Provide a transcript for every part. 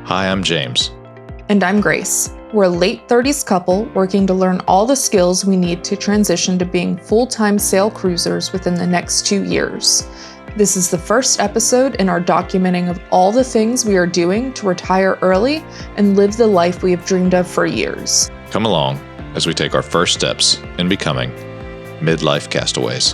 Hi, I'm James. And I'm Grace. We're a late 30s couple working to learn all the skills we need to transition to being full-time sail cruisers within the next 2 years. This is the first episode in our documenting of all the things we are doing to retire early and live the life we have dreamed of for years. Come along as we take our first steps in becoming Midlife Castaways.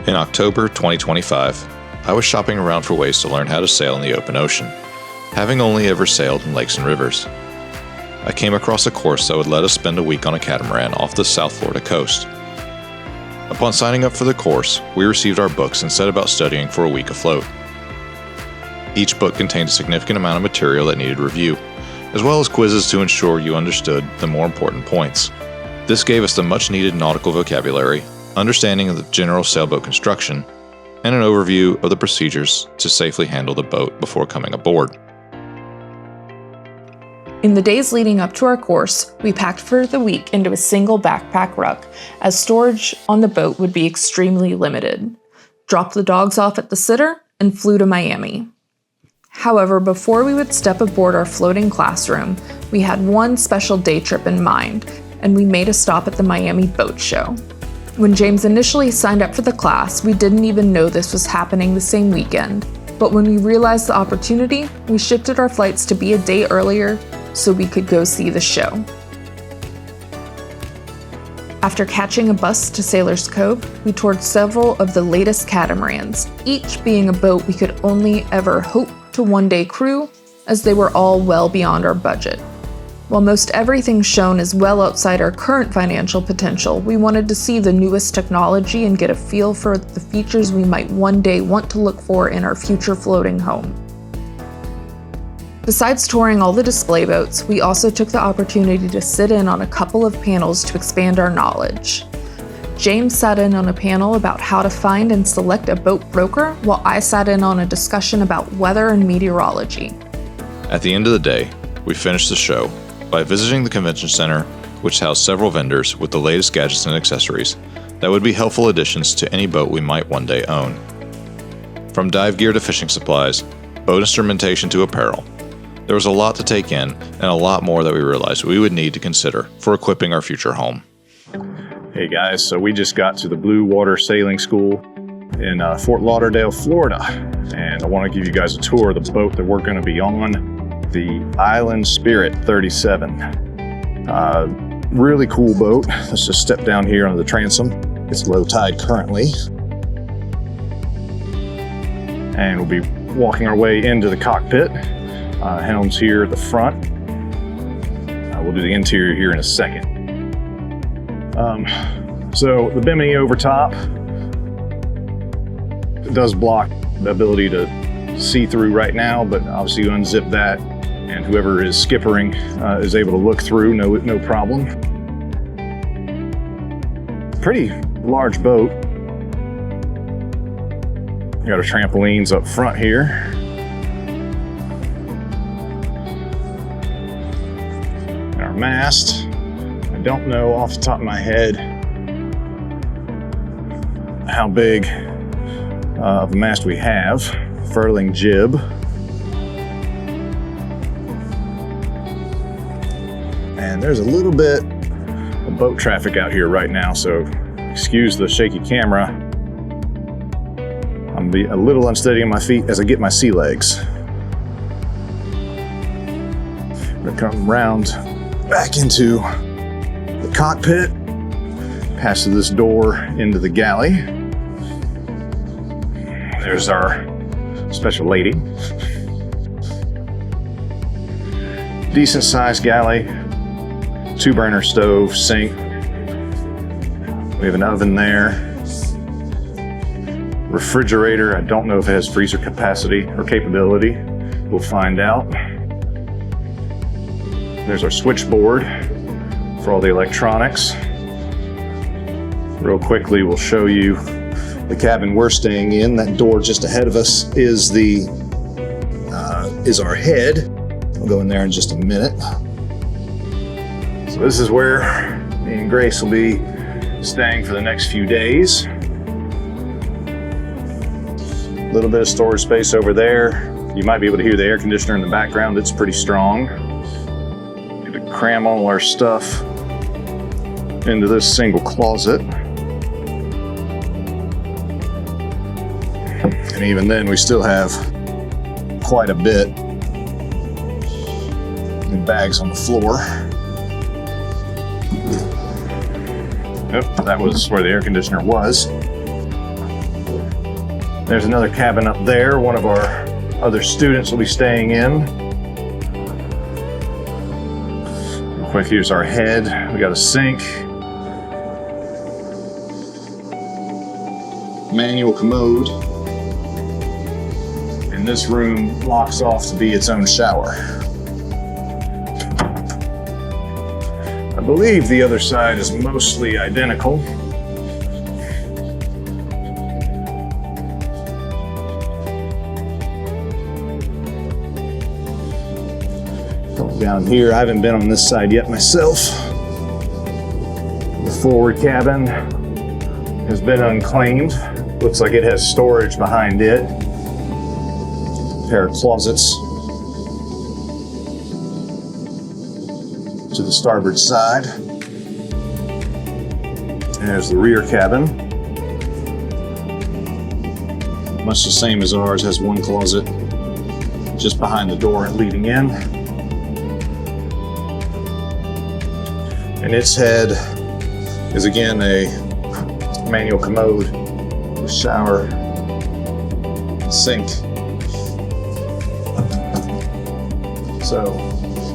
In October 2025, I was shopping around for ways to learn how to sail in the open ocean, having only ever sailed in lakes and rivers. I came across a course that would let us spend a week on a catamaran off the South Florida coast. Upon signing up for the course, we received our books and set about studying for a week afloat. Each book contained a significant amount of material that needed review, as well as quizzes to ensure you understood the more important points. This gave us the much-needed nautical vocabulary, understanding of the general sailboat construction, and an overview of the procedures to safely handle the boat before coming aboard. In the days leading up to our course, we packed for the week into a single backpack ruck, as storage on the boat would be extremely limited. Dropped the dogs off at the sitter and flew to Miami. However, before we would step aboard our floating classroom, we had one special day trip in mind, and we made a stop at the Miami Boat Show. When James initially signed up for the class, we didn't even know this was happening the same weekend. But when we realized the opportunity, we shifted our flights to be a day earlier so we could go see the show. After catching a bus to Sailor's Cove, we toured several of the latest catamarans, each being a boat we could only ever hope to one day crew, as they were all well beyond our budget. While most everything shown is well outside our current financial potential, we wanted to see the newest technology and get a feel for the features we might one day want to look for in our future floating home. Besides touring all the display boats, we also took the opportunity to sit in on a couple of panels to expand our knowledge. James sat in on a panel about how to find and select a boat broker, while I sat in on a discussion about weather and meteorology. At the end of the day, we finished the show by visiting the convention center, which housed several vendors with the latest gadgets and accessories that would be helpful additions to any boat we might one day own. From dive gear to fishing supplies, boat instrumentation to apparel, there was a lot to take in and a lot more that we realized we would need to consider for equipping our future home. Hey guys, so we just got to the Blue Water Sailing School in Fort Lauderdale, Florida, and I want to give you guys a tour of the boat that we're going to be on. The Island Spirit 37. Really cool boat. Let's just step down here on the transom. It's low tide currently. And we'll be walking our way into the cockpit. Helm's here at the front. We'll do the interior here in a second. So the bimini over top, it does block the ability to see through right now, but obviously you unzip that and whoever is skippering is able to look through, no problem. Pretty large boat. We got our trampolines up front here. And our mast. I don't know off the top of my head how big of a mast we have. Furling jib. And there's a little bit of boat traffic out here right now, so excuse the shaky camera. I'm a little unsteady on my feet as I get my sea legs. I'm gonna come around back into the cockpit, pass through this door into the galley. There's our special lady. Decent sized galley, 2-burner stove, sink. We have an oven there. Refrigerator, I don't know if it has freezer capacity or capability. We'll find out. There's our switchboard for all the electronics. Real quickly, we'll show you the cabin we're staying in. That door just ahead of us is our head. I'll go in there in just a minute. So this is where me and Grace will be staying for the next few days. A little bit of storage space over there. You might be able to hear the air conditioner in the background. It's pretty strong. Need to cram all our stuff into this single closet. And even then, we still have quite a bit in bags on the floor. Yep, that was where the air conditioner was. There's another cabin up there. One of our other students will be staying in. Real quick, here's our head. We got a sink. Manual commode. And this room locks off to be its own shower. I believe the other side is mostly identical. Down here, I haven't been on this side yet myself. The forward cabin has been unclaimed. Looks like it has storage behind it. A pair of closets to the starboard side. And there's the rear cabin. Much the same as ours, has one closet just behind the door leading in. And its head is again a manual commode, a shower, sink. So,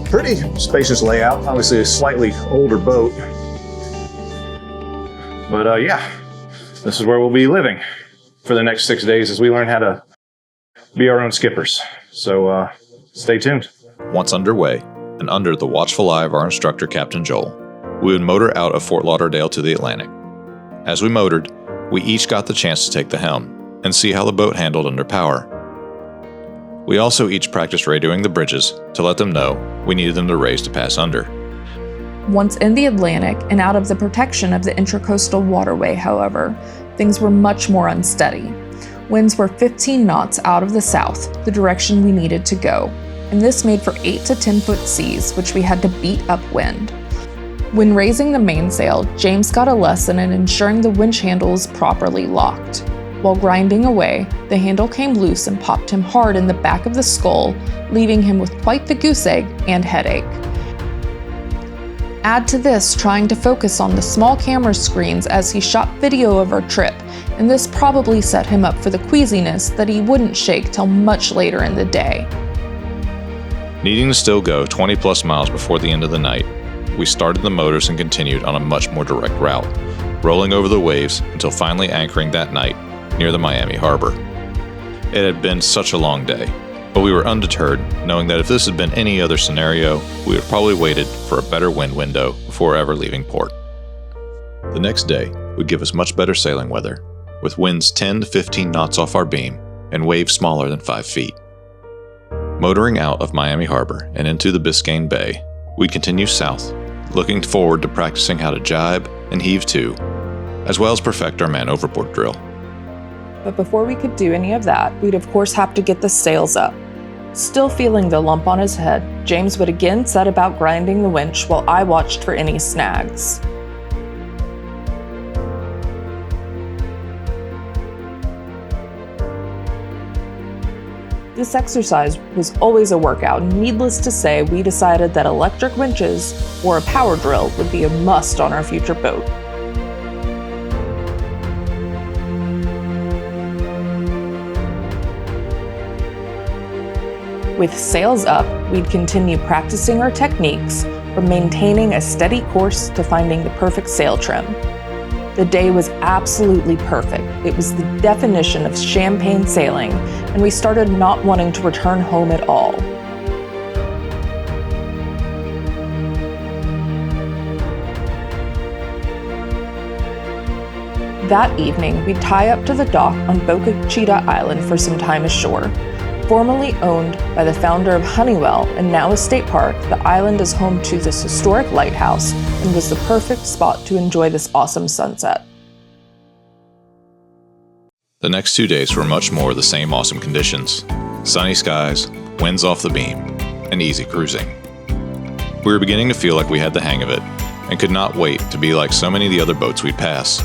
pretty spacious layout. Obviously a slightly older boat. But yeah, this is where we'll be living for the next 6 days as we learn how to be our own skippers. So stay tuned. Once underway, and under the watchful eye of our instructor, Captain Joel, we would motor out of Fort Lauderdale to the Atlantic. As we motored, we each got the chance to take the helm and see how the boat handled under power. We also each practiced radioing the bridges to let them know we needed them to raise to pass under. Once in the Atlantic and out of the protection of the intracoastal waterway, however, things were much more unsteady. Winds were 15 knots out of the south, the direction we needed to go, and this made for 8 to 10 foot seas, which we had to beat upwind. When raising the mainsail, James got a lesson in ensuring the winch handle is properly locked. While grinding away, the handle came loose and popped him hard in the back of the skull, leaving him with quite the goose egg and headache. Add to this trying to focus on the small camera screens as he shot video of our trip, and this probably set him up for the queasiness that he wouldn't shake till much later in the day. Needing to still go 20 plus miles before the end of the night, we started the motors and continued on a much more direct route, rolling over the waves until finally anchoring that night near the Miami harbor. It had been such a long day, but we were undeterred, knowing that if this had been any other scenario, we would have probably waited for a better wind window before ever leaving port. The next day would give us much better sailing weather, with winds 10 to 15 knots off our beam and waves smaller than 5 feet. Motoring out of Miami harbor and into the Biscayne Bay, we'd continue south, looking forward to practicing how to jibe and heave to, as well as perfect our man overboard drill. But before we could do any of that, we'd of course have to get the sails up. Still feeling the lump on his head, James would again set about grinding the winch while I watched for any snags. This exercise was always a workout, and needless to say, we decided that electric winches or a power drill would be a must on our future boat. With sails up, we'd continue practicing our techniques from maintaining a steady course to finding the perfect sail trim. The day was absolutely perfect. It was the definition of champagne sailing, and we started not wanting to return home at all. That evening, we'd tie up to the dock on Boca Chica Island for some time ashore. Formerly owned by the founder of Honeywell and now a state park, the island is home to this historic lighthouse and was the perfect spot to enjoy this awesome sunset. The next 2 days were much more the same awesome conditions. sunny skies, winds off the beam, and easy cruising. We were beginning to feel like we had the hang of it, and could not wait to be like so many of the other boats we'd pass.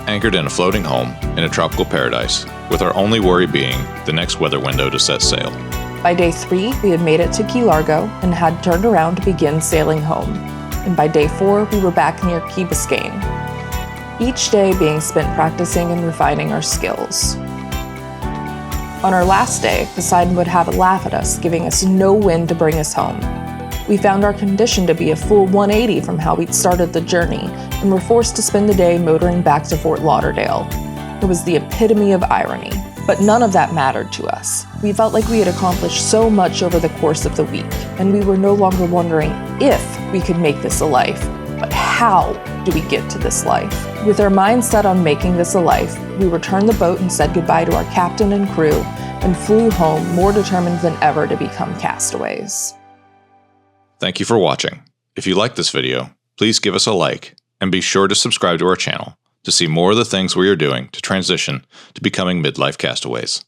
Anchored in a floating home in a tropical paradise, with our only worry being the next weather window to set sail. By day 3, we had made it to Key Largo and had turned around to begin sailing home. And by day 4, we were back near Key Biscayne. Each day being spent practicing and refining our skills. On our last day, Poseidon would have a laugh at us, giving us no wind to bring us home. We found our condition to be a full 180 from how we'd started the journey, and were forced to spend the day motoring back to Fort Lauderdale. It was the epitome of irony, but none of that mattered to us. We felt like we had accomplished so much over the course of the week, and we were no longer wondering if we could make this a life, but how do we get to this life? With our minds set on making this a life, we returned the boat and said goodbye to our captain and crew, and flew home more determined than ever to become castaways. Thank you for watching. If you liked this video, please give us a like, and be sure to subscribe to our channel to see more of the things we are doing to transition to becoming midlife castaways.